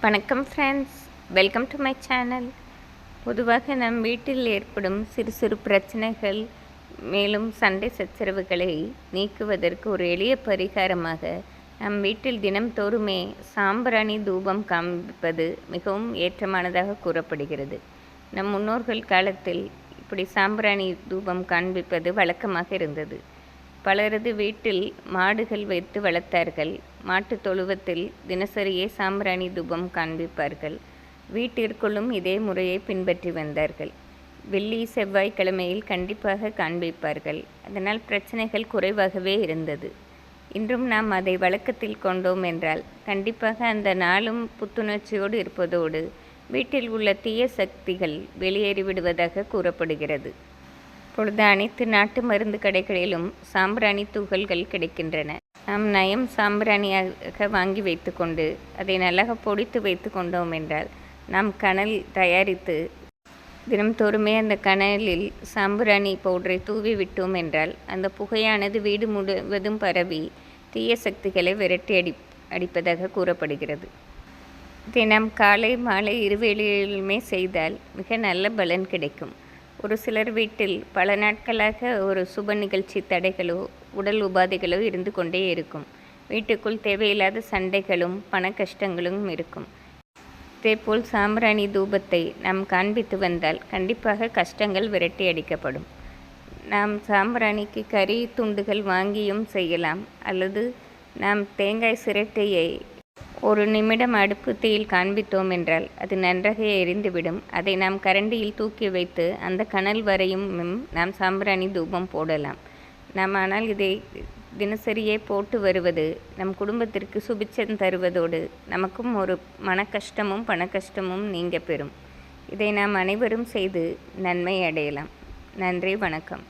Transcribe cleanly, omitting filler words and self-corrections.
வணக்கம் friends, welcome to my channel. பொதுவாக நம் வீட்டில் ஏற்படும் சிறு சிறு பிரச்சனைகள் மேலும் சண்டை சச்சரவுகளை நீக்குவதற்கு ஒரு எளிய பரிகாரமாக நம் வீட்டில் தினம்தோறுமே சாம்பிராணி தூபம் காண்பிப்பது மிகவும் ஏற்றமானதாக கூறப்படுகிறது. நம் முன்னோர்கள் காலத்தில் இப்படி சாம்பிராணி தூபம் காண்பிப்பது வழக்கமாக இருந்தது. பலரது வீட்டில் மாடுகள் வைத்து வளர்த்தார்கள். மாட்டுத் தொழுவத்தில் தினசரியே சாம்பிராணி தூபம் காண்பிப்பார்கள். வீட்டிற்குள்ளும் இதே முறையை பின்பற்றி வந்தார்கள். வெள்ளி செவ்வாய்க்கிழமையில் கண்டிப்பாக காண்பிப்பார்கள். அதனால் பிரச்சனைகள் குறைவாகவே இருந்தது. இன்றும் நாம் அதை வழக்கத்தில் கொண்டோம் என்றால் கண்டிப்பாக அந்த நாளும் புத்துணர்ச்சியோடு இருப்பதோடு வீட்டில் உள்ள தீய சக்திகள் வெளியேறிவிடுவதாக கூறப்படுகிறது. இப்பொழுது அனைத்து நாட்டு மருந்து கடைகளிலும் சாம்பிராணி தூள்கள் கிடைக்கின்றன. நாம் நயம் சாம்பிராணியாக வாங்கி வைத்துக்கொண்டு அதை நல்லாக பொடித்து வைத்து கொண்டோம் என்றால் நாம் கனல் தயாரித்து தினம்தோறுமே அந்த கனலில் சாம்பிராணி பவுடரை தூவி விட்டோம் என்றால் அந்த புகையானது வீடு முழுவதும் பரவி தீய சக்திகளை விரட்டி அடிப்பதாக கூறப்படுகிறது. இதை நாம் காலை மாலை இருவேளையிலுமே செய்தால் மிக நல்ல பலன் கிடைக்கும். ஒரு சிலர் வீட்டில் பல நாட்களாக ஒரு சுப நிகழ்ச்சி தடைகளோ உடல் உபாதைகளோ இருந்து கொண்டே இருக்கும். வீட்டுக்குள் தேவையில்லாத சண்டைகளும் பண கஷ்டங்களும் இருக்கும். இதேபோல் சாம்பிராணி தூபத்தை நாம் காண்பித்து வந்தால் கண்டிப்பாக கஷ்டங்கள் விரட்டி அடிக்கப்படும். நாம் சாம்பிராணிக்கு கறி துண்டுகள் வாங்கியும் செய்யலாம். அல்லது நாம் தேங்காய் சிரட்டையை ஒரு நிமிடம் அடுப்பு தீயில் காண்பித்தோம் என்றால் அது நன்றாக எரிந்துவிடும். அதை நாம் கரண்டியில் தூக்கி வைத்து அந்த கனல் வரையும் நாம் சாம்பிராணி தூபம் போடலாம். நாம் ஆனால் இதை தினசரியே போட்டு வருவது நம் குடும்பத்திற்கு சுபிட்சம் தருவதோடு நமக்கும் ஒரு மன கஷ்டமும் பண கஷ்டமும் நீங்க பெறும். இதை நாம் அனைவரும் செய்து நன்மை அடையலாம். நன்றி, வணக்கம்.